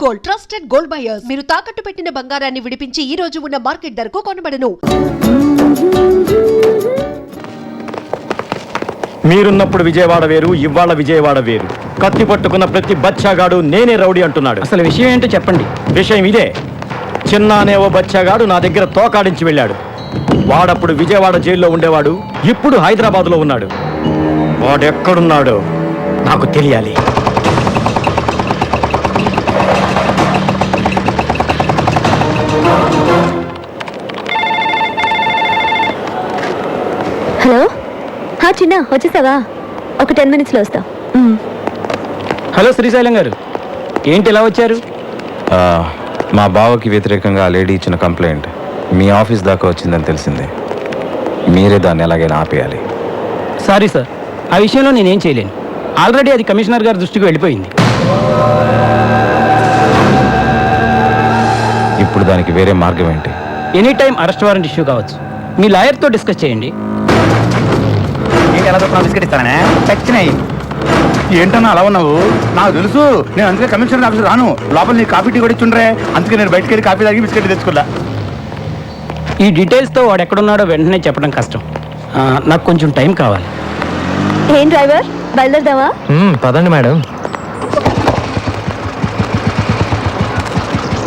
Gold, trusted gold buyers. మీరు తాకట్టు పెట్టిన బంగారాన్ని విడిపించి ఈ రోజు ఉన్న మార్కెట్ ధరకు కొనబడను. మీరున్నప్పుడు విజయవాడ వేరు, ఇవాళ విజయవాడ వేరు. కత్తి పట్టుకున్న ప్రతి బచ్చాగాడు నేనే రౌడీ అంటున్నాడు. అసలు విషయం ఏంటో చెప్పండి. విషయం ఇదే. చిన్న అనే ఓ బచ్చాగాడు నా దగ్గర తోకాడించి వెళ్ళాడు. వాడప్పుడు విజయవాడ జైల్లో ఉండేవాడు, ఇప్పుడు హైదరాబాద్లో ఉన్నాడు. వాడెక్కడున్నాడో నాకు తెలియాలి. హలో, చిన్న వచ్చేసావా? ఒక 10 minutesలో వస్తా. హలో శ్రీశైలం గారు, ఏంటి ఇలా వచ్చారు? మా బావకి వ్యతిరేకంగా ఆ లేడీ ఇచ్చిన కంప్లైంట్ మీ ఆఫీస్ దాకా వచ్చిందని తెలిసింది. మీరే దాన్ని ఎలాగైనా ఆపేయాలి. సారీ సార్, ఆ విషయంలో నేనేం చేయలేను. ఆల్రెడీ అది కమిషనర్ గారి దృష్టికి వెళ్ళిపోయింది. ఇప్పుడు దానికి వేరే మార్గం ఏంటి? Any time arrest warrant issue కావచ్చు. మీ లాయర్తో డిస్కస్ చేయండి. ఏంటన్నా అలా ఉన్నావు? నాకు తెలుసు, నేను అందుకే కమిషనర్ ఆఫీస్ రాను. లోపల నీ కాఫీ టీ కూడా ఇచ్చుండ్రే, అందుకే నేను బయటకెళ్ళి కాఫీ తాగి బిస్కెట్ తెచ్చుకున్నా. ఈ డీటెయిల్స్తో వాడు ఎక్కడున్నాడో వెంటనే చెప్పడం కష్టం. నాకు కొంచెం టైం కావాలి. ఏం డ్రైవర్, బయలుదేరదావా? పదండి మేడం.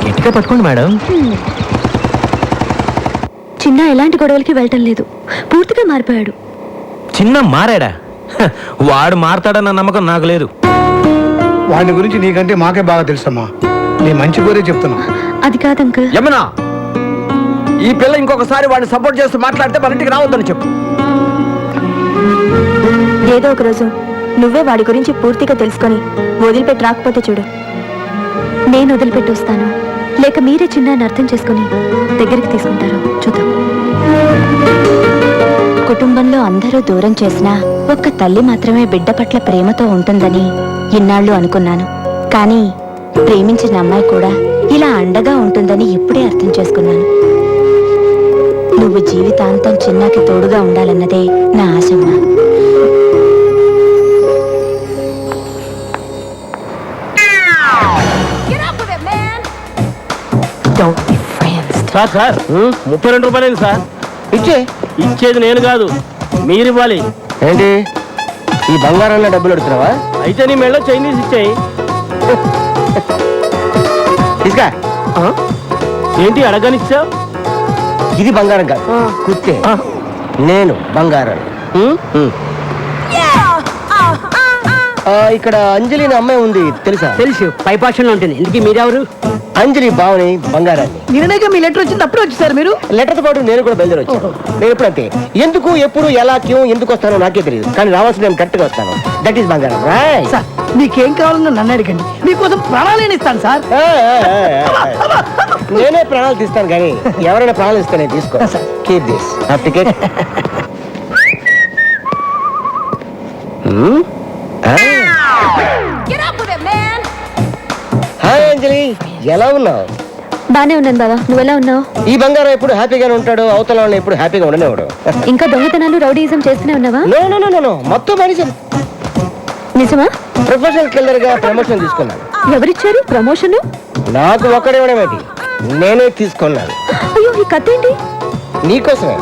గట్టిగా పట్టుకోండి మేడం. చిన్న ఎలాంటి గొడవలకి వెళ్ళటం లేదు, పూర్తిగా మారిపోయాడు. చిన్న మారాడా? వాడు మారతాడన్న నమ్మకం నాకు లేదు. వాడి గురించి నీకంటే మాకే బాగా తెలుసమ్మా. నీ మంచి కోరే చెప్తున్నా. అది కాదు అంకుల్. యమునా, ఈ పిల్ల ఇంకొకసారి వాడిని సపోర్ట్ చేస్తూ మాట్లాడితే మన ఇంటికి రావద్దని చెప్పు. ఏదో ఒక రోజు నువ్వే వాడి గురించి పూర్తిగా తెలుసుకొని వదిలిపెట్టి రాకపోతే చూడు, నేను వదిలిపెట్టి వస్తాను, లేక మీరే చిన్నాన్ని అర్థం చేసుకుని దగ్గరికి తీసుకుంటారు చూద్దాం. కుటుంబంలో అందరూ దూరం చేసినా ఒక్క తల్లి మాత్రమే బిడ్డ పట్ల ప్రేమతో ఉంటుందని ఇన్నాళ్ళు అనుకున్నాను. కానీ ప్రేమించిన అమ్మాయి కూడా ఇలా అండగా ఉంటుందని ఇప్పుడే అర్థం చేసుకున్నాను. నువ్వు జీవితాంతం చిన్నాకి తోడుగా ఉండాలన్నదే నా ఆశమ్మా. సార్ సార్ 32 రూపాయలు సార్. ఇచ్చేది నేను కాదు, మీరు ఇవ్వాలి. ఏంటి ఈ బంగారంలో డబ్బులు అడుగుతున్నావా? అయితే నీ మెళ్ళో చైనీస్ ఇచ్చేయి. తీసుకా. ఏంటి అడగనిచ్చావు? ఇది బంగారం కాదు, కుత్తే. నేను బంగారం. ఇక్కడ అంజలి అనే అమ్మాయి ఉంది, తెలుసా? తెలుసు, పైపాషన్లో ఉంటుంది. ఇందుకీ మీరెవరు? అంజలి బావని బంగారాన్ని. నిన్నగా మీ లెటర్ వచ్చింది, అప్పుడు వచ్చేసారు మీరు? లెటర్తో పాటు నేను కూడా బయలుదేరి వచ్చాను. నేను ఎప్పుడు అంతే, ఎందుకు ఎప్పుడు ఎలా క్యూ ఎందుకు వస్తానో నాకే తెలియదు, కానీ రావాల్సిన నేను కరెక్ట్గా వస్తాను. దట్ ఈస్ బంగారం. సార్ మీకేం కావాలన్నా నన్ను అడగండి, మీకోసం ప్రాణాలు ఇస్తాను సార్. నేనే ప్రాణాలు తీస్తాను, కానీ ఎవరైనా ప్రాణాలు ఇస్తే నేను తీసుకో. Keep this ticket. హాయ్ అంజలి, ఎలా ఉన్నావు? బానే ఉన్నాను బావా, నువ్వెలా ఉన్నావు? ఈ బంగారం ఎప్పుడు హ్యాపీగానే ఉంటాడు, అవతల వాళ్ళని ఎప్పుడు హ్యాపీగా ఉండనేవాడు. ఇంకా దొంగతనాలు రౌడీయిజం చేస్తూనే ఉన్నావా? నో, మొత్తం మనిషి. నిజమా? ప్రొఫెషనల్ కిల్లర్ గా ప్రమోషన్ తీసుకున్నాను. ఎవరిచ్చారు ప్రమోషన్? నాకు ఒక్కడేమేంటి, నేనే తీసుకున్నాను. అయ్యో, ఈ కథ ఏంటి? నీకోసమే.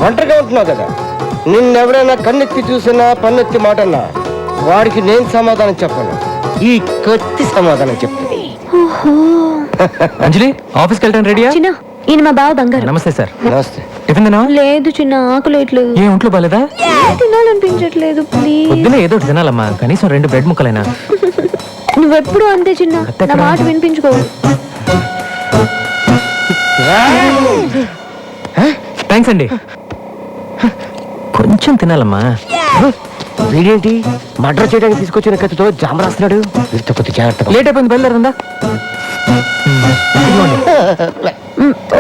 ఒంటరిగా ఉంటున్నావు కదా, నిన్నెవరైనా కన్నెత్తి చూసినా పన్నెత్తి మాటన్నా వాడికి నేను సమాధానం చెప్పను, ఈ కత్తి సమాధానం చెప్తుంది. అంజలి, ఆఫీస్కి వెళ్ళడానికి రెడీయా? చిన్న, ఈయన మా బావ బంగారు. నమస్తే సార్. నమస్తే. టిఫిన్ తిన్నావా? లేదు చిన్న, ఆకలేట్లేదు. ఏ ఒంట్లో బాలేదా? తినాలనిపించట్లేదు, ప్లీజ్. పొద్దున ఏదో ఒకటి తినాలమ్మా, కనీసం 2 బ్రెడ్ ముక్కలైనా. నువ్వెప్పుడు అంతే చిన్న, నా మాట వినిపించుకో. థ్యాంక్స్ అండి. కొంచెం తినాలమ్మా. వీడేంటి మర్డర్ చేయడానికి తీసుకొచ్చిన కత్తితో జామ రాస్తున్నాడు? వీరితో కొద్ది జాగ్రత్త. లేట్ అయిపోయింది, బయలుదేరిందా?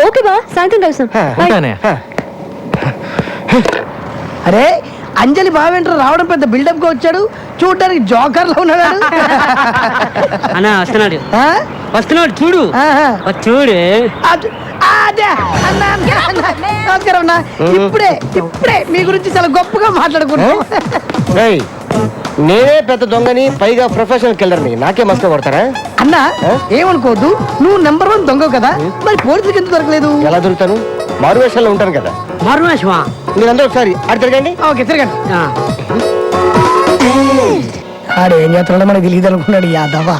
ఓకే బా, సాయంత్రం కలుస్తాం. ఉంటానే. అరే, అంజలి బావేంటారు రావడం పెద్ద బిల్డప్ గా వచ్చాడు, చూడడానికి జోకర్ లో ఉన్నాడు. అన్నా వస్తున్నాడు, వస్తున్నాడు చూడు, చూడు. నమస్కారం అన్న. ఇప్పుడే మీ గురించి చాలా గొప్పగా మాట్లాడుకున్నాం. నేనే పెద్ద దొంగని, పైగా ప్రొఫెషనల్ కిల్లర్ని. నాకే మస్తు కొడతారా? అన్నా ఏమనుకోవద్దు, నువ్వు నెంబర్ 1 దొంగ కదా, మరి పోలీసులకు ఎందుకు దొరకలేదు? ఎలా దొరుకుతాను? మారు వేషాల్లో ఉంటాను కదా. మరువేషమా? మీరందరూ ఒకసారి అటు తిరగండి. ఓకే తిరగండి. ఆ. ఆడు ఏం చేస్తున్నాడో మనకు తెలియదు అనుకున్నాడు యాదవా.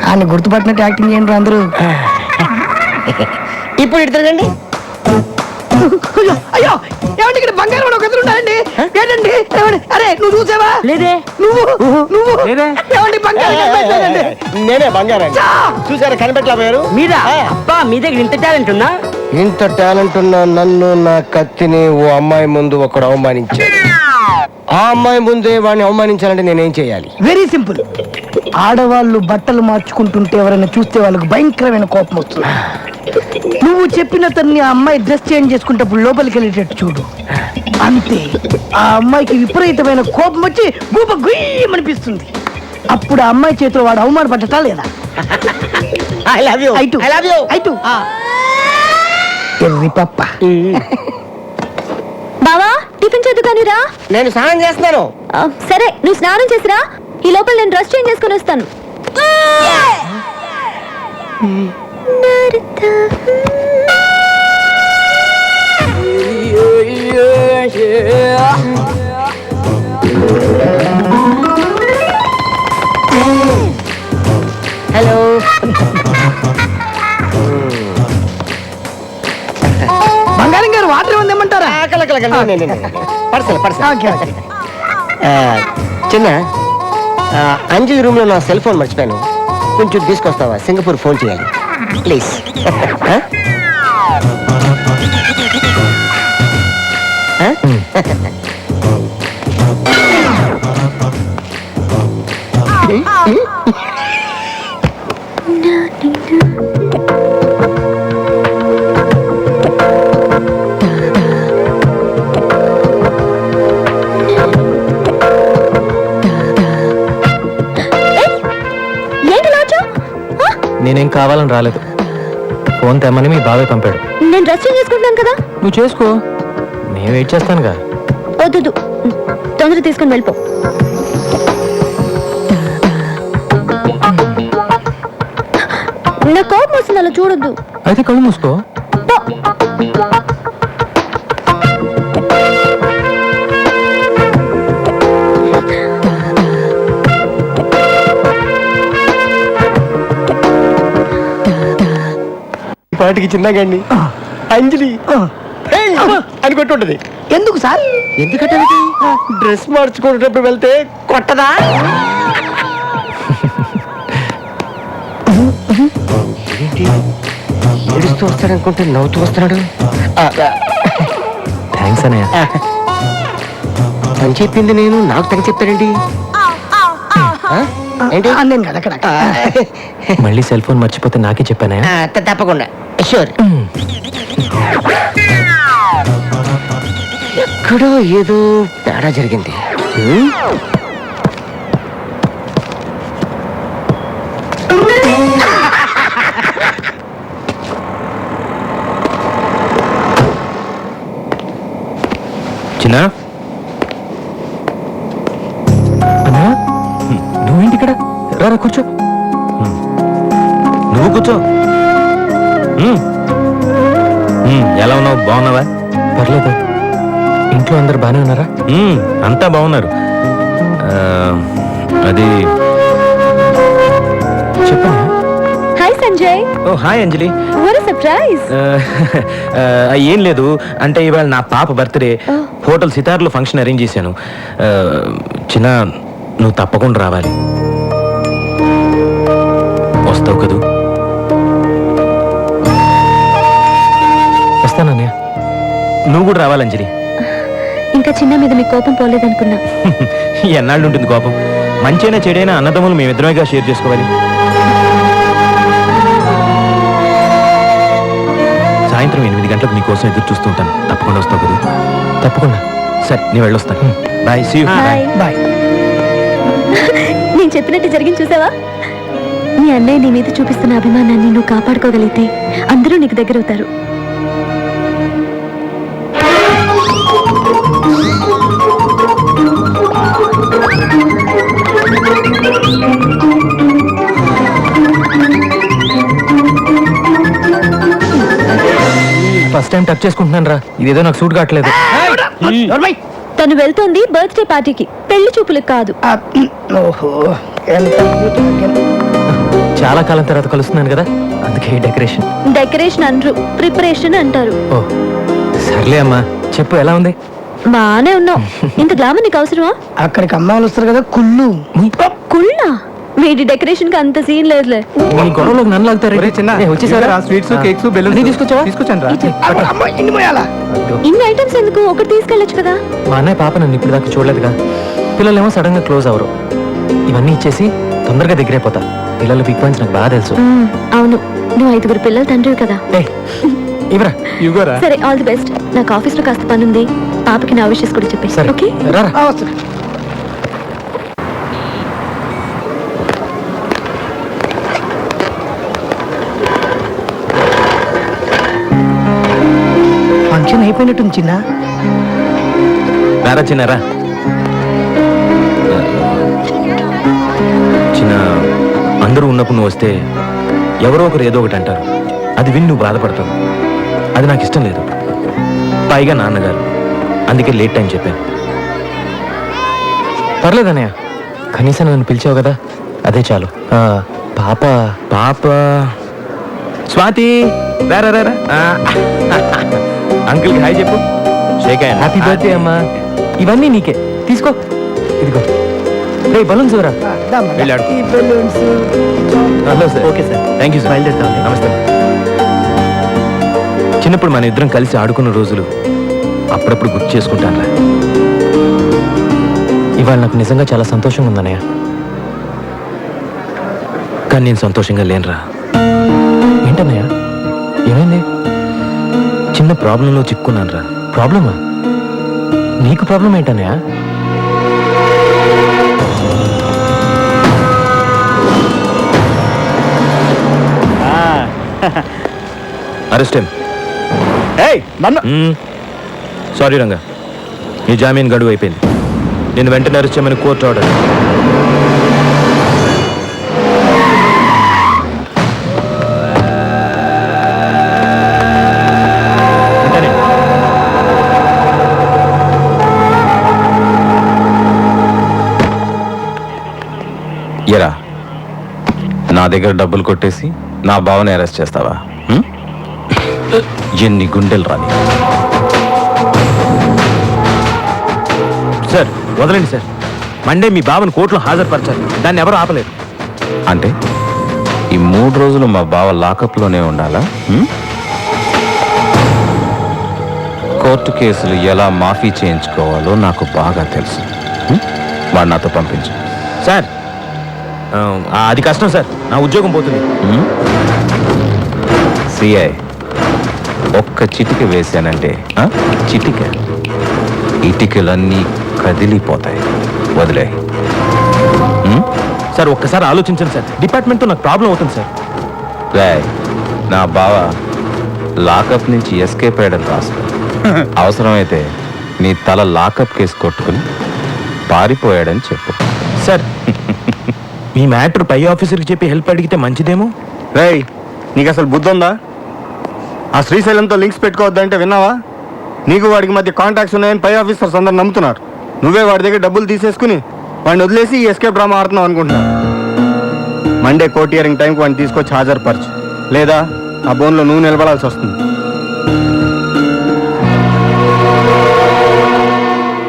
ఆయన గుర్తుపట్టినట్టు యాక్టింగ్ చేయండి అందరూ. ఇప్పుడు ఇటు తిరగండి. అయ్యో అయ్యో, ఏమండి ఇక్కడ బంగారం ఒక ఎదురు ఉన్నాయండి. ఏంటండి ఏమండి? అరే నువ్వు చూసావా? లేదే. నువ్వు నువ్వు లేదే. ఏమండి బంగారం కనిపించలేదండి. నేనే బంగారాన్ని. చా! చూసారా కనిపెట్టలేకపోయారు? మీరా? అబ్బా మీ దగ్గర ఇంత టాలెంట్ ఉందా? ఇంత టాలెంట్ ఉన్న నన్ను, నా కత్తిని ఓ అమ్మాయి ముందు ఒకడు అవమానించాడు. ఆ అమ్మాయి ముందే వాడిని అవమానించాలంటే నేనేం చేయాలి? Very simple. ఆడవాళ్ళు బట్టలు మార్చుకుంటుంటే ఎవరైనా చూస్తే వాళ్ళకి భయంకరమైన కోపం వస్తుంది. నువ్వు చెప్పిన తన్ని ఆ అమ్మాయి డ్రెస్ చేంజ్ చేసుకుంటప్పుడు లోపలికి వెళ్ళేటట్టు చూడు. అంతే, ఆ అమ్మాయికి విపరీతమైన కోపం వచ్చి గూప గుయ్యమనిపిస్తుంది. అప్పుడు ఆ అమ్మాయి చేతిలో వాడు అవమానపడ్డటా లేదా? I love you. I too. I love you. I too. ఎర్రి పప్ప. బావా టిఫిన్ చేద్దు కానీ రా. నేను స్నానం చేస్తున్నాను. సరే నువ్వు స్నానం చేసిరా, ఈ లోపల నేను డ్రెస్ చేంజ్ చేసుకుని వస్తాను. హలో. బంగారం గారు వాటర్ ఏమైనా తెమ్మంటారా? Parcel parcel. Okay, okay. చిన్న అంజలి రూమ్ లో నా సెల్ ఫోన్ మర్చిపోయాను. కొంచెం తీసుకొస్తావా? సింగపూర్ ఫోన్ చేయాలి ప్లీజ్. నేనేం కావాలని రాలేదు. ఫోన్ తెమ్మని మీ బాబాయ్ పంపాడు. నేను డ్రెస్ చేంజ్ చేసుకుంటున్నాను కదా. నువ్వు చేసుకో, నేను వెయిట్ చేస్తానుగా. వద్దు, తొందర తీసుకుని వెళ్ళిపో. నా కోపం వస్తుంది, అలా చూడొద్దు. అయితే కళ్ళు మూసుకో. పో. పాటికి చిన్నగాండి అంజలి అని కొట్టుంటది. ఎందుకు సార్? ఎందుకంటే డ్రెస్ మార్చుకునేటప్పుడు వెళ్తే కొట్టదా? ఏంటి ఏడుస్తూ వస్తాడనుకుంటే నవ్వుతూ వస్తున్నాడు. థ్యాంక్స్ అన్నయ్య. అని చెప్పింది నేను, నాకు తగ్గ చెప్తాడండి. ఏంటి? నేను కదా అక్కడ. మళ్ళీ సెల్ ఫోన్ మర్చిపోతే నాకే చెప్పానే. తప్పకుండా షూర్. ఎక్కడో ఏదో తేడా జరిగింది. చిన్న అన్నా, నువ్వేంటి ఇక్కడ? రారా కూర్చో. నువ్వు కూర్చో. ఎలా ఉన్నావు? బాగున్నావా? పర్లేదు. ఇంట్లో అందరు బాగానే ఉన్నారా? అంతా బాగున్నారు. అది చెప్పనా? Hi Sanjay. Oh hi Anjali. What a surprise. ఏం లేదు, అంటే ఇవాళ నా పాప బర్త్డే. హోటల్ సితార్లో ఫంక్షన్ అరేంజ్ చేశాను. చిన్న, నువ్వు తప్పకుండా రావాలి. వస్తావు కదూ? వస్తానన్నయ్య. నువ్వు కూడా రావాలి అంజలి. ఇంకా చిన్న మీద మీ కోపం పోలేదనుకున్నా. ఎన్నాళ్ళు ఉంటుంది కోపం? మంచైనా చెడైనా అన్నదమ్ములు మేమిద్దరమేగా షేర్ చేసుకోవాలి. సాయంత్రం 8 గంటలకు నీకోసం ఎదురు చూస్తూ ఉంటాను. తప్పకుండా వస్తావు కదా? తప్పకుండా. సరే, నేను వెళ్ళొస్తాను. బాయ్. See you. బాయ్. నేను చెప్పినట్టు జరిగింది చూసావా? నీ అన్నయ్య నీ మీద చూపిస్తున్న అభిమానాన్ని నువ్వు కాపాడుకోగలిగితే అందరూ నీకు దగ్గర అవుతారు. ఫస్ట్ టైం టచ్ చేసుకుంటున్నాను రా, ఇదేదో నాకు సూట్ కావట్లేదు. తను వెళ్తోంది బర్త్డే పార్టీకి, పెళ్లి చూపులకు కాదు. ఓహో ఎంత చాలా కాలం తర్వాత కలుస్తున్నాను కదా, అందుకే డెకరేషన్. డెకరేషన్ అనరు, ప్రిపరేషన్ అంటారు. ఓ సర్లే అమ్మా, చెప్పు ఎలా ఉంది? బానే ఉన్నావు. ఇంత గ్లామర్ నీకు అవసరమా? అక్కడికి అమ్మాయిలు వస్తారు కదా కుళ్ళు. కుళ్ళా? వీటి డెకరేషన్ కి అంత సీన్ లేదులే. మీ గొడవలోకి నన్ను లాగుతారు. వచ్చేసారా? స్వీట్స్ కేక్స్ బెలూన్స్ తీసుకొచ్చావా? తీసుకొచ్చాను రా. అమ్మ ఇన్ని పోయాలా? ఇన్ని ఐటమ్స్ ఎందుకు? ఒకటి తీసుకెళ్ళొచ్చు కదా. మా అన్నయ్య పాప నన్ను ఇప్పుడు దాకా చూడలేదుగా. పిల్లలేమో సడన్ గా క్లోజ్ అవరు. ఇవన్నీ ఇచ్చేసి తొందరగా దగ్గరైపోతా. పిల్లలు బిగ్ పాయింట్స్ నాకు బాగా తెలుసు. అవును, నువ్వు 5 పిల్లల తండ్రివి కదా. ఇవరా ఇవ్వరా. సరే, ఆల్ ది బెస్ట్. నాకు ఆఫీస్ లో కాస్త పని ఉంది. పాపకి నా విషయస్ కూడా చెప్పేసి. సరే ఓకే, రా. వస్తుంది. ఫంక్షన్ అయిపోయినట్టుంది చిన్న. రారా చిన్నారా. చిన్న, అందరూ ఉన్నప్పుడు నువ్వు వస్తే ఎవరో ఒకరు ఏదో ఒకటి అంటారు. అది విని నువ్వు బాధపడతావు. అది నాకు ఇష్టం లేదు. పైగా నాన్నగారు, అందుకే లేట్ టైం చెప్పాను. పర్లేదన్నయ్య, కనీసం నన్ను పిలిచావు కదా, అదే చాలు. పాప పాప స్వాతి, రారా రారా. అంకుల్కి హాయ్ చెప్పు. Shake hand. హ్యాపీ బర్త్డే అమ్మా. ఇవన్నీ నీకే, తీసుకో. ఇదిగో రే బలూన్స్ రా. వెళ్ళాడు. ఈ balloons. Hello sir. Okay sir, thank you sir. బయలుదేరుతాం. నమస్తే. చిన్నప్పుడు మన ఇద్దరం కలిసి ఆడుకున్న రోజులు అప్పుడప్పుడు గుర్తు చేసుకుంటానురా. ఇవాళ నాకు నిజంగా చాలా సంతోషంగా ఉందన్నయ్య. కానీ నేను సంతోషంగా లేనురా. ఏంటన్నయ్య, ఏమైంది? చిన్న ప్రాబ్లంలో చిక్కున్నాను రా. ప్రాబ్లమా? నీకు ప్రాబ్లం ఏంటన్నయ్య? అరెస్ట్ సారీ రంగా, నీ జామీన్ గడువు అయిపోయింది. నేను వెంటనే అరెస్ట్ చేయమని కోర్టు ఆర్డర్. ఎరా, నా దగ్గర డబ్బులు కొట్టేసి నా బావని అరెస్ట్ చేస్తావా? ఎన్ని గుండెలు రాని. సార్ వదలండి సార్. మండే మీ బావని కోర్టులో హాజరుపరచాలి. దాన్ని ఎవరు ఆపలేరు. అంటే ఈ 3 రోజులు మా బావ లాకప్లోనే ఉండాలా? కోర్టు కేసులు ఎలా మాఫీ చేయించుకోవాలో నాకు బాగా తెలుసు. వాడు నాతో పంపించు. సార్ అది కష్టం సార్, నా ఉద్యోగం పోతుంది. సిఐ ఒక్క చిటిక వేశానంటే చిటిక ఇటికలన్నీ కదిలిపోతాయి. వదిలే. సార్ ఒక్కసారి ఆలోచించండి సార్. డిపార్ట్మెంట్తో నాకు ప్రాబ్లం అవుతుంది సార్. నా బావ లాకప్ నుంచి ఎస్కేప్ అయ్యాడని రాసుకో. అవసరమైతే నీ తల లాకప్ కేసు కొట్టుకుని పారిపోయాడని చెప్పు. సార్ మీ మ్యాటర్ పై ఆఫీసర్కి చెప్పి హెల్ప్ అడిగితే మంచిదేమో. రేయ్, నీకు అసలు బుద్ధి ఉందా? ఆ శ్రీశైలంతో లింక్స్ పెట్టుకోవద్దంటే విన్నావా? నీకు వాడికి మధ్య కాంటాక్ట్స్ ఉన్నాయని పై ఆఫీసర్స్ అందరు నమ్ముతున్నారు. నువ్వే వాడి దగ్గర డబ్బులు తీసేసుకుని వాడిని వదిలేసి ఎస్కేప్ డ్రామా ఆడుతున్నావు అనుకుంటున్నావు. మండే కోర్ట్ హియరింగ్ టైంకి వాడిని తీసుకొచ్చి హాజరుపరచు, లేదా ఆ బోన్లో నువ్వు నిలబడాల్సి వస్తుంది.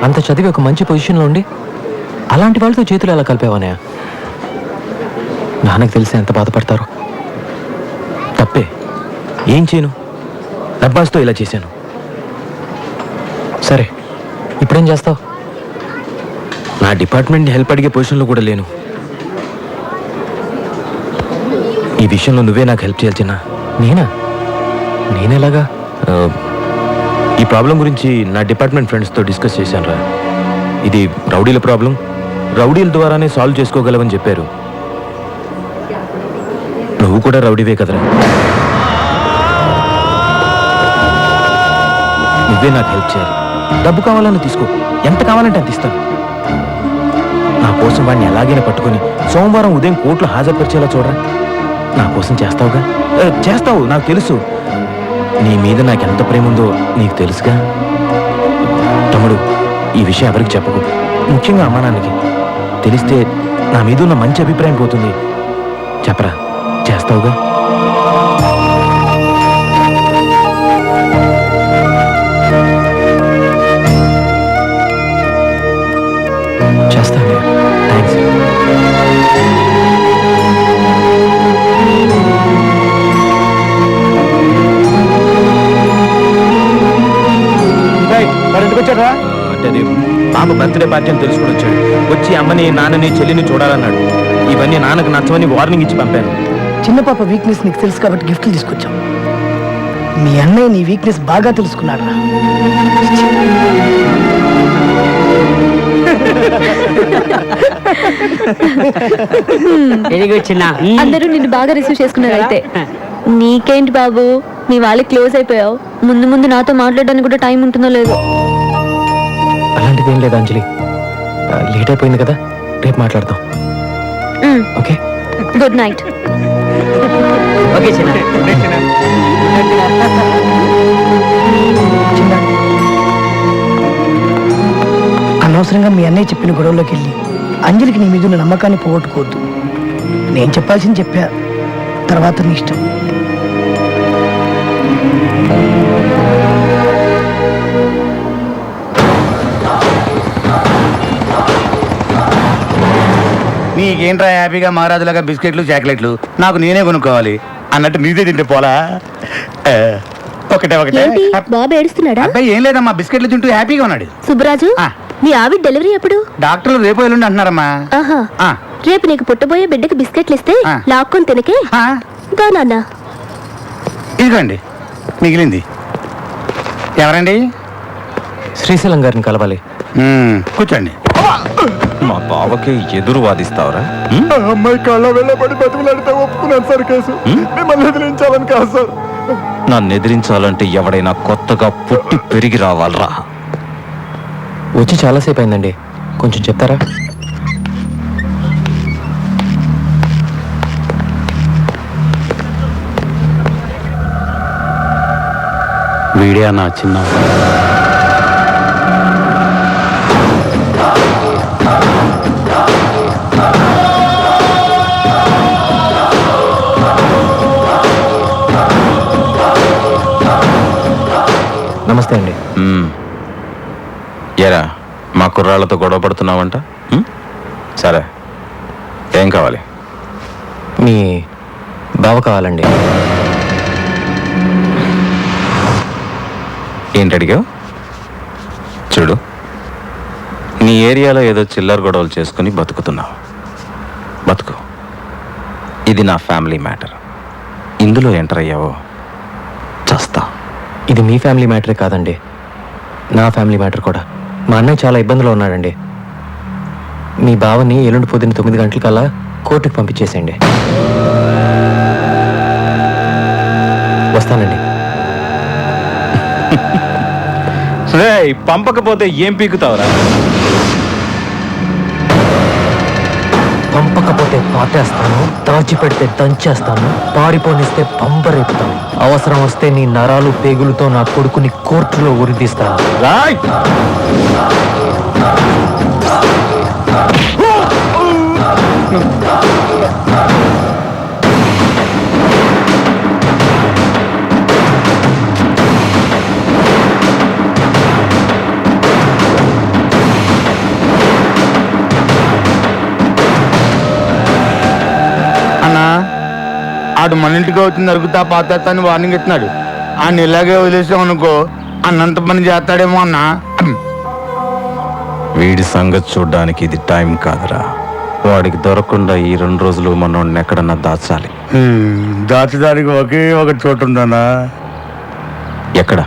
అంత చదివి ఒక మంచి పొజిషన్లో ఉండి అలాంటి వాళ్ళతో చేతులు ఎలా కలిపేవనయ్య? నాన్నకు తెలిసి ఎంత బాధపడతారో. తప్పే, ఏం చేయను? డబ్బాస్తో ఇలా చేశాను. సరే, ఇప్పుడేం చేస్తావు? నా డిపార్ట్మెంట్ హెల్ప్ అడిగే పొజిషన్లో కూడా లేను. ఈ విషయంలో నువ్వే నాకు హెల్ప్ చేయాలి చిన్న. నేనా? నేనెలాగా? ఈ ప్రాబ్లం గురించి నా డిపార్ట్మెంట్ ఫ్రెండ్స్తో డిస్కస్ చేశాను రా. ఇది రౌడీల ప్రాబ్లం, రౌడీల ద్వారానే సాల్వ్ చేసుకోగలవని చెప్పారు. నువ్వు కూడా రౌడీవే కదరా. నువ్వే నాకు హెల్ప్ చేయాలి. డబ్బు కావాలని తీసుకో, ఎంత కావాలంటే అంత ఇస్తాను. నా కోసం వాడిని ఎలాగైనా పట్టుకొని సోమవారం ఉదయం కోర్టులో హాజరుపరిచేలా చూడరా. నా కోసం చేస్తావుగా? చేస్తావు, నాకు తెలుసు. నీ మీద నాకెంత ప్రేమ ఉందో నీకు తెలుసుగా. తమ్ముడు, ఈ విషయం ఎవరికి చెప్పకు, ముఖ్యంగా అమ్మా నాన్నకి. తెలిస్తే నా మీద ఉన్న మంచి అభిప్రాయం పోతుంది. చెప్పరా, చేస్తావుగా? చేస్తాను. థ్యాంక్స్. వాడు ఎందుకు వచ్చాడా? అంటే అది పాప బర్త్డే పార్టీ అని తెలుసుకుని వచ్చాడు. వచ్చి అమ్మని, నాన్నని, చెల్లిని చూడాలన్నాడు. ఇవన్నీ నాన్నకు నచ్చవని వార్నింగ్ ఇచ్చి పంపాను. చిన్న పాప వీక్నెస్ నీకు తెలుసు కాబట్టి గిఫ్ట్లు తీసుకొచ్చాం. మీ అన్నయ్య నీ వీక్నెస్ బాగా తెలుసుకున్నాడు రా. వెరీ గుడ్ చిన్న. అందరూ నిన్ను బాగా రిసీవ్ చేసుకున్నారు అయితే. నీకేంటి బాబు, మీ వాళ్ళకి క్లోజ్ అయిపోయావు. ముందు ముందు నాతో మాట్లాడడానికి కూడా టైం ఉంటుందో లేదో. అలాంటిది ఏం లేదు అంజలి. లేట్ అయిపోయింది కదా, రేపు మాట్లాడదాం. Okay, good night. ఓకే చిన్న. చిన్న, అనవసరంగా మీ అన్నయ్య చెప్పిన గొడవలోకి వెళ్ళి అంజలికి నీ మీద ఉన్న నమ్మకాన్ని పోగొట్టుకోవద్దు. నేను చెప్పాల్సింది చెప్పా, తర్వాత నీ ఇష్టం. నీకేంట్రా హ్యాపీగా మహారాజులాగా బిస్కెట్లు చాక్లెట్లు నాకు నేనే కొనుక్కోవాలి అన్నట్టు నీదే తింటే పోలా. ఒకటే ఒకటే. బాబు ఏడుస్తున్నాడా? అబ్బాయి ఏం లేదమ్మా, బిస్కెట్లు తింటూ హ్యాపీగా ఉన్నాడు. సుబ్బరాజు, ఆ. మీ ఆవిడ డెలివరీ ఎప్పుడు? డాక్టర్లు రేపు ఎల్లుండి అంటున్నారమ్మా. ఆహా, ఆ. రేపు నీకు పుట్టబోయే బిడ్డకి బిస్కెట్లు ఇస్తే ఆ. లాక్కొని తినకే. ఆ, దా నాన్న. ఇదిగోండి మిగిలింది. ఎవరండి? శ్రీశైలం గారిని కలవాలి. కూర్చోండి. మా బావకి ఎదురు వాదిస్తావరా? అమ్మాయి కళ్ళ వెళ్ళబడి బతుకులాడితే ఒప్పుకున్నాను సార్ కేసు. మిమ్మల్ని ఎదిరించాలని కాదు సార్. నన్ను ఎదిరించాలంటే ఎవడైనా కొత్తగా పుట్టి పెరిగి రావాలరా. వచ్చి చాలాసేపు అయిందండి, కొంచెం చెప్తారా? వీడియా నా చిన్న. నమస్తే అండి. ఎరా, మా కుర్రాళ్ళతో గొడవ పడుతున్నావంట? సరే, ఏం కావాలి? మీ బావ కావాలండి. ఏంటి అడిగావు? చూడు, నీ ఏరియాలో ఏదో చిల్లర గొడవలు చేసుకుని బతుకుతున్నావు. బతుకు. ఇది నా ఫ్యామిలీ మ్యాటర్. ఇందులో ఎంటర్ అయ్యావో చస్తా. ఇది మీ ఫ్యామిలీ మ్యాటరే కాదండి, నా ఫ్యామిలీ మ్యాటర్ కూడా. మా అన్నయ్య చాలా ఇబ్బందులో ఉన్నాడండి. మీ బావని ఎల్లుండి పొద్దున్న 9 గంటలకల్లా కోర్టుకు పంపించేసేయండి. వస్తానండి. పంపకపోతే ఏం పీకుతావురా? పంపకపోతే పాటేస్తాను, దాచిపెడితే దంచేస్తాను, పారిపోనిస్తే పంపరేపుతాను. అవసరం వస్తే నీ నరాలు పేగులతో నా కొడుకుని కోర్టులో ఉరిదీస్తాను. రాయ్! ఆడు మన ఇంటికి అవుతుంది అరుగుతా పాతేస్తా అని వార్నింగ్ ఇస్తున్నాడు. ఆయన ఇలాగే వదిలేసాం అనుకో అన్నంత పని చేస్తాడేమో అన్నా. వీడి సంగతి చూడ్డానికి ఇది టైం కాదురా. వాడికి దొరకకుండా ఈ 2 రోజులు మనోడిని ఎక్కడన్నా దాచాలి. దాచడానికి ఒకే ఒక చోటు ఉందన్నా. ఎక్కడ?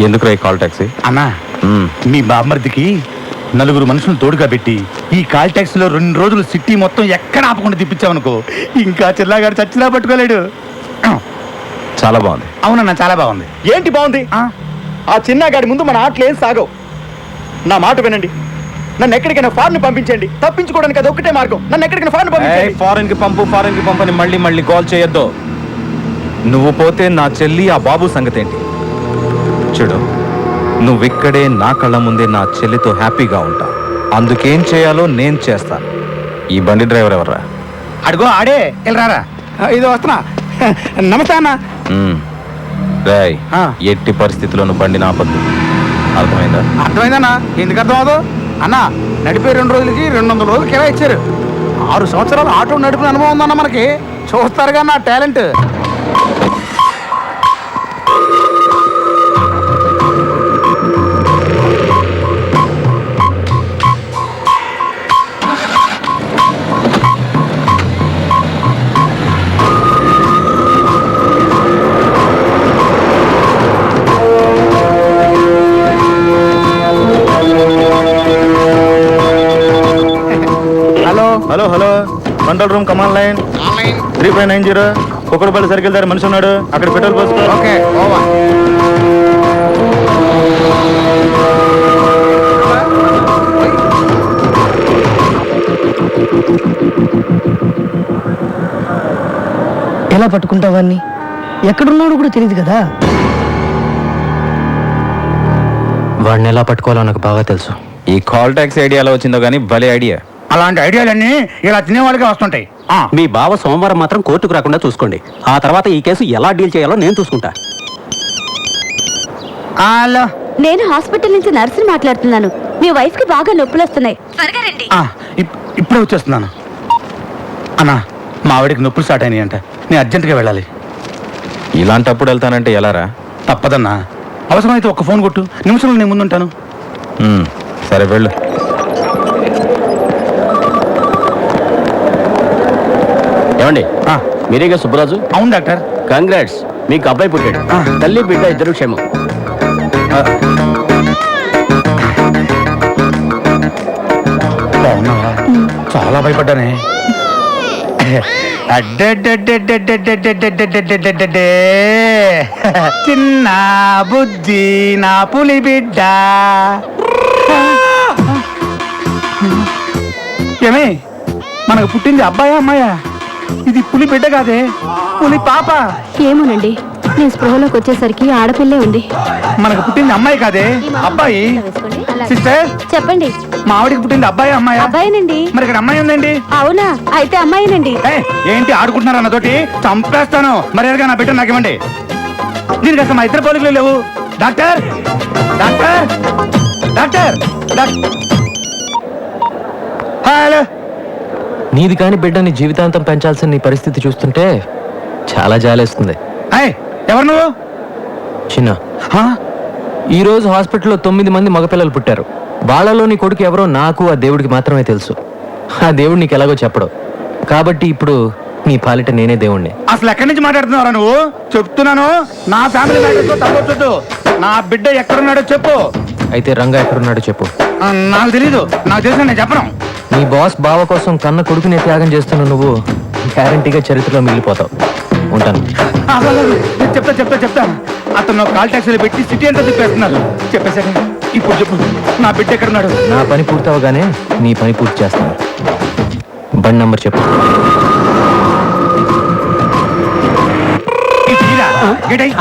ఎందుకురా ఈ కాల్ టాక్సీ? అన్నా, మీ బామ్మర్దికి 4 మనుషులు తోడుగా పెట్టి ఈ కాల్ ట్యాక్సీ లో 2 రోజులు సిటీ మొత్తం ఎక్కడ ఆపకుండా తిప్పించామనుకో ఇంకా చిల్లాగాడు చచ్చినా పట్టుకోలేడు. చాలా బాగుంది. అవునన్నా, చాలా బాగుంది. ఏంటి బాగుంది? ఆ చిన్నగాడి ముందు మన ఆటలు ఏం సాగవు. నా మాట వినండి. నన్ను ఎక్కడికైనా ఫారెన్ పంపించండి. తప్పించుకోవడానికి అది ఒక్కటే మార్గం. నన్ను ఎక్కడికైనా ఫారెన్ పంపించండి. ఫారెన్ కి పంపు అని మళ్ళీ కాల్ చేయొద్దు. నువ్వు పోతే నా చెల్లి ఆ బాబు సంగతి ఏంటి? చూడు, నువ్విక్కడే నా కళ్ళ ముందే నా చెల్లితో హ్యాపీగా ఉంటా. అందుకేం చేయాలో నేను చేస్తాను. ఈ బండి డ్రైవర్ ఎవర్రా? అడుగో ఆడే వెళ్ళరారా. ఇది వస్తున్నా. నమస్తే అన్న. రేయ్, ఎట్టి పరిస్థితుల్లోనూ బండి నాపద్దు. అర్థమైందా? అర్థమైందన్నా. ఎందుకు అర్థం అవదు అన్న? నడిపే 2 రోజులకి 200 రోజులు కిరా ఇచ్చారు. 6 సంవత్సరాలు ఆటో నడిపిన అనుభవం ఉందన్న మనకి. చూస్తారుగా నా talent. Hello control room command line 3590 Kukkadapalli circle దగ్గర మనిషి ఉన్నాడు. అక్కడ పెట్రోల్ పోసుకో. Okay, over. ఎలా పట్టుకుంటావాన్ని? ఎక్కడున్నాడు కూడా తెలియదు కదా. వాడిని ఎలా పట్టుకోవాలో నాకు బాగా తెలుసు. ఈ కాల్ ట్యాక్సీ ఐడియా ఎలా వచ్చిందో కానీ భలే ఐడియా. అలాంటి ఐడియాలన్నీ ఇలా తినేవాళ్ళకే వస్తుంటాయి. మీ బావ సోమవారం మాత్రం కోర్టుకు రాకుండా చూసుకోండి. ఆ తర్వాత ఈ కేసు ఎలా డీల్ చేయాలో నేను చూసుకుంటా. హలో, నేను హాస్పిటల్ నుంచి నర్సుని మాట్లాడుతున్నాను. మీ వైఫ్ కి బాగా నొప్పులు వస్తున్నాయి, త్వరగా రండి. ఇప్పుడే వచ్చేస్తున్నాను. అన్నా, మా ఆవిడికి నొప్పులు స్టార్ట్ అయినాయి అంట. నేను అర్జెంటుగా వెళ్ళాలి. ఇలాంటప్పుడు వెళ్తానంటే ఎలారా? తప్పదన్నా. అవసరమైతే ఒక్క ఫోన్ కొట్టు, నిమిషంలో నేను ముందుంటాను. సరే వెళ్ళు. ఏమండి, మీరేగా సుబ్బరాజు? అవును డాక్టర్. కంగ్రాట్స్, మీకు అబ్బాయి పుట్టాడు. తల్లి బిడ్డ ఇద్దరు క్షేమం. బాగున్నావా? చాలా భయపడ్డానే. చిన్న బుద్ధి నా పులి బిడ్డ. ఏమే, మనకు పుట్టింది అబ్బాయా అమ్మాయా? ఇది పులి బిడ్డ కాదే, పులి పాప. ఏమోనండి, నేను స్పృహలోకి వచ్చేసరికి ఆడపిల్లే ఉంది. మనకు పుట్టింది అమ్మాయి కాదే, అబ్బాయి. సిస్టర్, చెప్పండి. మా ఆవిడికి పుట్టింది అబ్బాయి అమ్మాయి? అబ్బాయినండి. మరి ఇక్కడ అమ్మాయి ఉందండి. అవునా? అయితే అమ్మాయినండి. ఏంటి ఆడుకుంటున్నారు అన్నతోటి? చంపేస్తాను. మర్యాదగా నా బిడ్డ నాకు ఇవ్వండి. దీనికి అసలు మా ఇద్దరు పోలికలు లేవు. Doctor, doctor, doctor. హలో. నీది కాని బిడ్డని జీవితాంతం పెంచాల్సిన నీ పరిస్థితి చూస్తుంటే చాలా జాలేస్తుంది. ఎవరు నువ్వు? చిన్న, ఈ రోజు హాస్పిటల్లో 9 మంది మగపిల్లలు పుట్టారు. వాళ్ళలో నీ కొడుకు ఎవరో నాకు ఆ దేవుడికి మాత్రమే తెలుసు. ఆ దేవుడు నీకు ఎలాగో చెప్పడు. కాబట్టి ఇప్పుడు నీ పాలిట నేనే దేవుణ్ణి. అసలు ఎక్కడి నుంచి మాట్లాడుతున్నారా నువ్వు? చెప్తున్నాను, నా ఫ్యామిలీ మ్యాటర్తో తప్పొచ్చు. నా బిడ్డ ఎక్కడున్నాడో చెప్పు. అయితే రంగా ఎక్కడున్నాడో చెప్పు. నాకు తెలీదు. నాకు తెలిసిన నేను చెప్పను. నీ బాస్ బావ కోసం కన్న కొడుకునే త్యాగం చేస్తున్న నువ్వు గ్యారంటీగా చరిత్రలో మిగిలిపోతావు. ఉంటాను. చెప్తా. అతను కాల్ ట్యాక్సీలో పెట్టి సిటీ అంతా తిప్పేస్తున్నారు. చెప్పేశాక ఇప్పుడు చెప్పు, నా బిడ్డ ఎక్కడున్నాడు? నా పని పూర్తవగానే నీ పని పూర్తి చేస్తాను. బండి నంబర్ చెప్పు.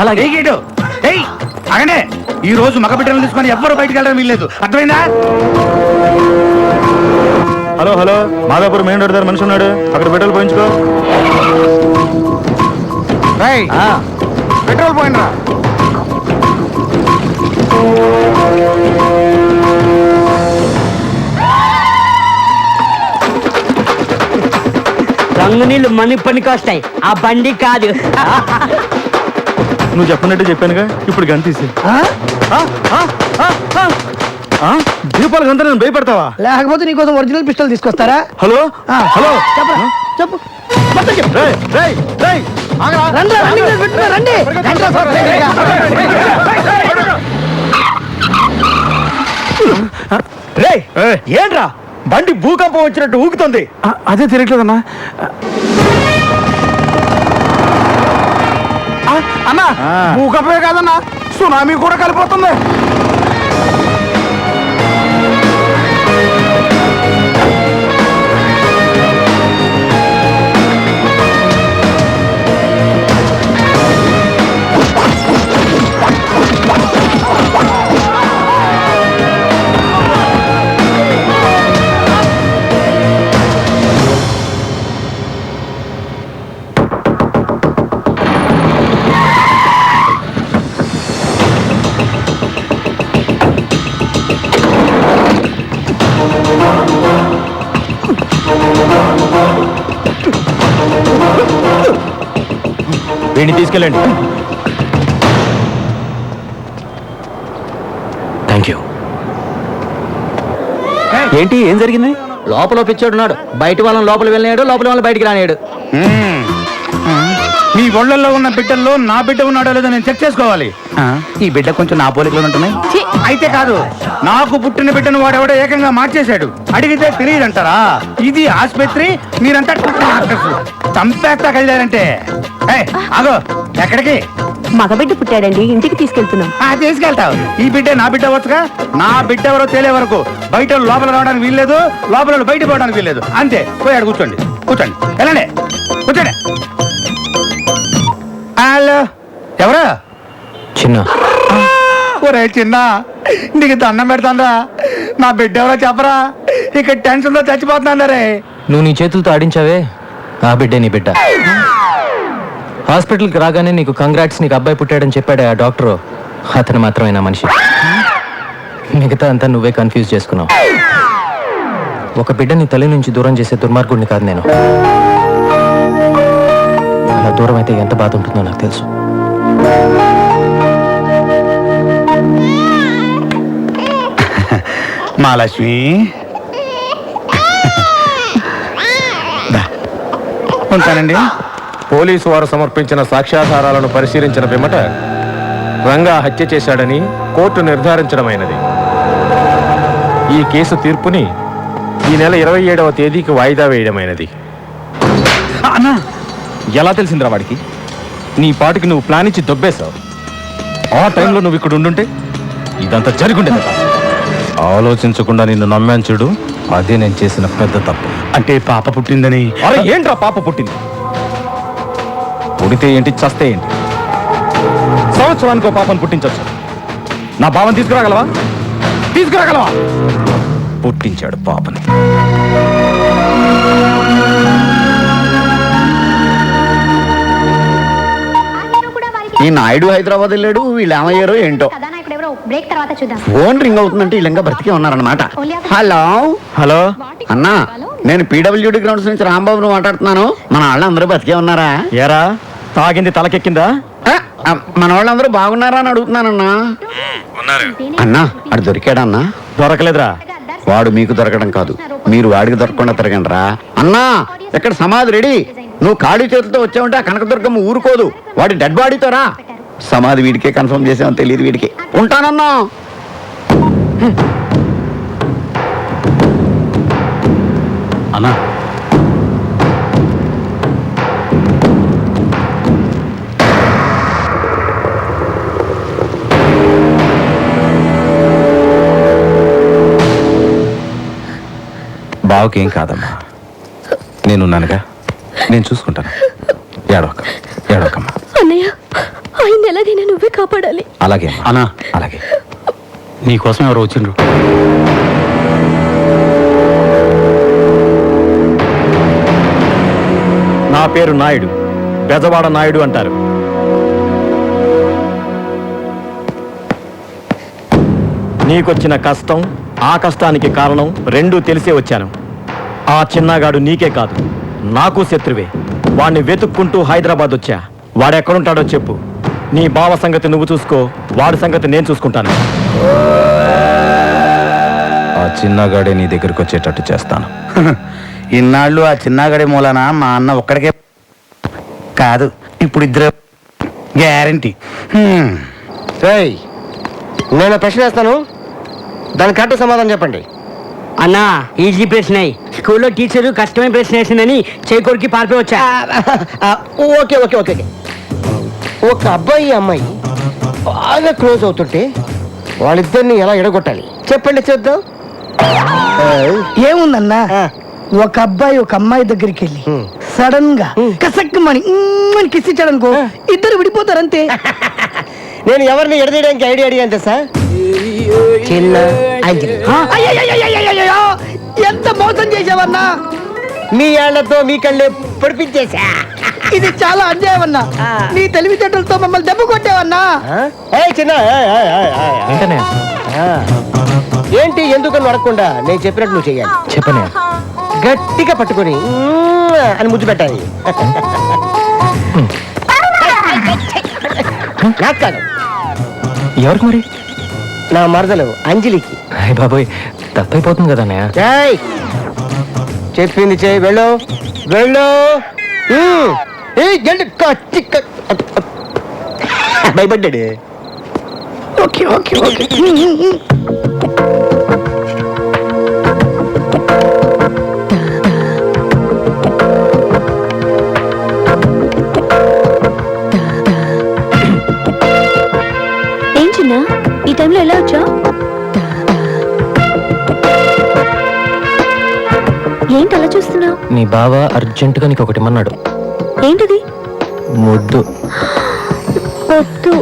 అలాగే. అగనే, ఈ రోజు మగ బిడ్డలను తీసుకొని ఎవ్వరు బయటకు వెళ్ళడం వీల్లేదు. అర్థమైందా? హలో, మాదాపూర్ మెయిన్ రోడ్ దగ్గర మనిషి ఉన్నాడు. అక్కడ పెట్రోల్ పోయించుకో. పెట్రోల్ పోయినరా? రంగు నీళ్ళు మనీ పనికి వస్తాయి, ఆ బండి కాదు. నువ్వు చెప్పినట్టు చెప్పానుగా, ఇప్పుడు గంతీసి. దీపాలు గంత నేను భయపడతావా? లేకపోతే నీకోసం ఒరిజినల్ పిస్టల్ తీసుకొస్తారా? హలో, చెప్పరా, చెప్పు. ఏంట్రా బండి భూకంపం వచ్చినట్టు ఊగుతుంది? అదే తిరగట్లేదన్నా. అన్నా, భూకంపమే కాదన్నా, సునామీ కూడా కలిపోతుంది. వీడిని తీసుకెళ్ళండి. Thank you. ఏంటి ఏం జరిగింది? లోపల పిచ్చోడున్నాడు, బయట వాళ్ళని లోపల వెళ్ళాడు, లోపల వాళ్ళని బయటికి రానియాడు. మీ ఒళ్ళల్లో ఉన్న బిడ్డల్లో నా బిడ్డ ఉన్నాడో లేదో నేను చెక్ చేసుకోవాలి. ఈ బిడ్డ కొంచెం నా పోలికలు ఉంటున్నాయి. అయితే కాదు, నాకు పుట్టిన బిడ్డను వాడెవడో ఏకంగా మార్చేశాడు. అడిగితే తెలియదంటారా? ఇది ఆసుపత్రి, మీరంతా డాక్టర్స్. చంపేస్తా కలిదారంటే. ఆగో, ఎక్కడికి? మగబిడ్డ పుట్టాడండి, ఇంటికి తీసుకెళ్తున్నాం. తీసుకెళ్తావు. ఈ బిడ్డ నా బిడ్డ వచ్చుగా. నా బిడ్డ ఎవరో తెలియ వరకు బయట లోపల రావడానికి వీల్లేదు, లోపల బయట పోవడానికి వీల్లేదు. అంతే. పోయాడు. కూర్చోండి, కూర్చోండి, వెళ్ళండి, కూర్చోండి. హలో, ఎవరు? చిన్న. ఒరే చిన్న, నీకు దండం పెడతానరా. నా బిడ్డ ఎవరో చెప్పరా. ఇక్కడ టెన్షన్ తో చచ్చిపోతున్నాను రే. నువ్వు నీ చేతులతో ఆడించావే, ఆ బిడ్డే నీ బిడ్డ. హాస్పిటల్కి రాగానే నీకు కంగ్రాట్స్, నీకు అబ్బాయి పుట్టాడని చెప్పాడు ఆ డాక్టరు. అతను మాత్రమే నా మనిషి. మిగతా అంతా నువ్వే కన్ఫ్యూజ్ చేసుకున్నావు. ఒక బిడ్డని తల్లి నుంచి దూరం చేసే దుర్మార్గుడిని కాదు నేను. అలా దూరం అయితే ఎంత బాధ ఉంటుందో నాకు తెలుసు. మహాలక్ష్మి, ఉంటానండి. పోలీసు వారు సమర్పించిన సాక్ష్యాధారాలను పరిశీలించిన పిమ్మట రంగా హత్య చేశాడని కోర్టు నిర్ధారించడమైనది. ఈ కేసు తీర్పుని ఈ నెల 27వ తేదీకి వాయిదా వేయడమైనది. అన్నా, ఎలా తెలిసిందిరా వాడికి? నీ పాటికి నువ్వు ప్లాన్ ఇచ్చి దొబ్బేశావు. ఆ టైంలో నువ్వు ఇక్కడ ఉండుంటే ఇదంతా జరుగుండేది. ఆలోచించకుండా నిన్ను నమ్మాను చూడు, అదే నేను చేసిన పెద్ద తప్పు. అంటే పాప పుట్టిందని? అరే ఏంట్రా పాప పుట్టింది? పుడితే ఏంటి, చస్తే ఏంటి? సంవత్సరానికి పాపను పుట్టించవచ్చు. నా పాపను తీసుకురాగలవా? తీసుకురాగలవా? పుట్టించాడు పాపని. ఈ నాయుడు హైదరాబాద్ వెళ్ళాడు. వీళ్ళు ఏమయ్యారో ఏంటో. బ్రేక్ తర్వాత చూద్దాం. ఫోన్ రింగ్ అవుతుందంటే వీళ్ళంగా బ్రతికే ఉన్నారనమాట. హలో హలో అన్నా, నేను పీడబ్ల్యూడి గ్రౌండ్స్ నుంచి రాంబాబును మాట్లాడుతున్నాను. మన వాళ్ళందరూ బ్రతికే ఉన్నారా? ఏరా, తాగింది తలకెక్కిందా? మన వాళ్ళందరూ బాగున్నారా అని అడుగుతున్నానన్నా. అన్నా, అడు దొరికాడన్నా? దొరకలేదురా. వాడు మీకు దొరకడం కాదు, మీరు వాడికి దొరకకుండా తిరగండి రా. అన్నా, ఇక్కడ సమాధి రెడీ. నువ్వు ఖాళీ చేతులతో వచ్చావంటే ఆ కనకదుర్గమ్మ ఊరుకోదు. వాడి డెడ్ బాడీతో రా. సమాధి వీడికే కన్ఫర్మ్ చేసామని తెలియదు వీడికి. ఉంటానన్నా. అన్నా, బావకేం కాదమ్మా, నేనున్నానుగా, నేను చూసుకుంటాను. ఏడవకమ్మా. అన్నయ్య, ఆయన ఎలాగైనా నువ్వే కాపాడాలి. అలాగే అన్నా, అలాగే. నీకోసం ఎవరు వచ్చిండ్రు? నా పేరు నాయుడు, బెజవాడ నాయుడు అంటారు. నీకొచ్చిన కష్టం, ఆ కష్టానికి కారణం రెండూ తెలిసే వచ్చాను. ఆ చిన్నగాడు నీకే కాదు, నాకు శత్రువే. వాణ్ణి వెతుక్కుంటూ హైదరాబాద్ వచ్చా. వాడెక్కడుంటాడో చెప్పు. నీ బావ సంగతి నువ్వు చూసుకో, వాడి సంగతి నేను చూసుకుంటాను. ఆ చిన్నగాడే నీ దగ్గరికి వచ్చేటట్టు చేస్తాను. ఇన్నాళ్ళు ఆ చిన్నగడి మూలన మా అన్న ఒక్కడికే కాదు, ఇప్పుడు ఇద్దరు గ్యారంటీ. నేను ప్రశ్న వేస్తాను, దానికి కరెక్ట్ సమాధానం చెప్పండి. అన్నా, ఈజీ ప్రశ్న. స్కూల్లో టీచరు కష్టమైన ప్రశ్న వేసిందని చేకూరికి పారిపోయి వచ్చా. Okay okay okay. ఒక అబ్బాయి అమ్మాయి బాగా క్లోజ్ అవుతుంటే వాళ్ళిద్దరిని ఎలా ఎడగొట్టాలి చెప్పండి, చేద్దాం. ఏముందన్నా, ఒక అబ్బాయి ఒక అమ్మాయి దగ్గరికి వెళ్ళి సడన్ గా కసక్కమని కిస్ ఇచ్చాడనుకో, ఇద్దరు విడిపోతారంతే. నేను ఎవరిని ఎడదీయడానికి ఐడియా అడిగాను సార్. చిన్న అయ్యయ్యయ్యయ్యయ్యయ్యయ్యో, ఎంత మోసం చేసావన్నా. మీ ఏళ్లతో మీ కళ్ళే పొడిపించేసా. ఇది చాలా అన్యాయం అన్నా. నీ తెలివితేటలతో మమ్మల్ని దెబ్బ కొట్టావన్నా. చిన్న ఏంటనే ఏంటి, ఎందుకని అడగకుండా నేను చెప్పినట్టు నువ్వు చెయ్యాలి. చెప్పనే గట్టిగా పట్టుకొని అని ముద్దు పెట్టాలి. నాకు కాదు, ఎవరికి మరి? నా మరదలు అంజలికి. అయ్య బాబోయ్, తప్పైపోతుంది కదా అన్నయ్య. ఏయ్, చెప్పింది చేయి, వెళ్ళు వెళ్ళు. భయపడ్డాడు. Okay okay okay. ఏం చిన్న ఈ టైంలో ఎలా వచ్చా? ఏంటి అలా చూస్తున్నావు? నీ బావ అర్జెంటుగా నీకు ఒకటి ఇమ్మన్నాడు. ఏంటిది? ముద్దు. వద్దు.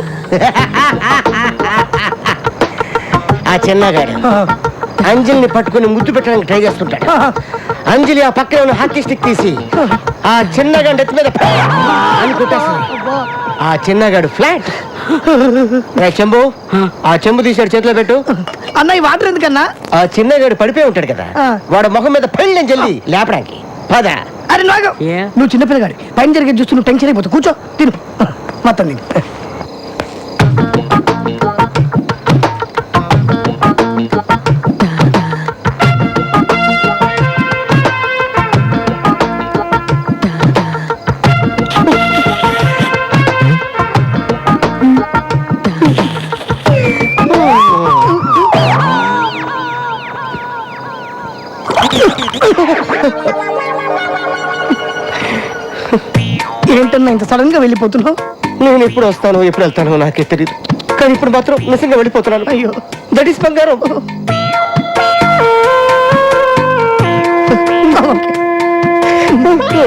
ఆ చిన్నగాడు అంజలిని పట్టుకుని ముద్దు పెట్టడానికి ట్రై చేస్తుంటాడు. అంజలి ఆ పక్కన ఉన్న హాకీ స్టిక్ తీసి ఆ చిన్నగాడి ఎత్తి మీద అని కొట్టేస్తుంది. ఆ చిన్నగాడు ఫ్లాట్. చెంబు, ఆ చెంబు తీసాడు, చేతిలో పెట్టు. అన్న ఈ వాటర్ ఎందుకన్నా? ఆ చిన్నగాడు పడిపోయి ఉంటాడు కదా, వాడు మొహం మీద పెళ్ళని జల్లి లేపడానికి పద. అరే నాగ, నువ్వు చిన్నపిల్లగాడి పైన జరిగేది చూస్తూ నువ్వు టెన్షన్ అయిపోతావు. కూర్చో, తిను మొత్తం తిను. ఏంటన్నా ఇంత సడన్ గా వెళ్ళిపోతున్నావు? నేను ఎప్పుడు వస్తాను ఎప్పుడు వెళ్తాను నాకే తెలియదు, కానీ ఇప్పుడు మాత్రం నిజంగా వెళ్ళిపోతున్నాను. అయ్యో, దట్ ఈస్ బంగారం. ఓకే.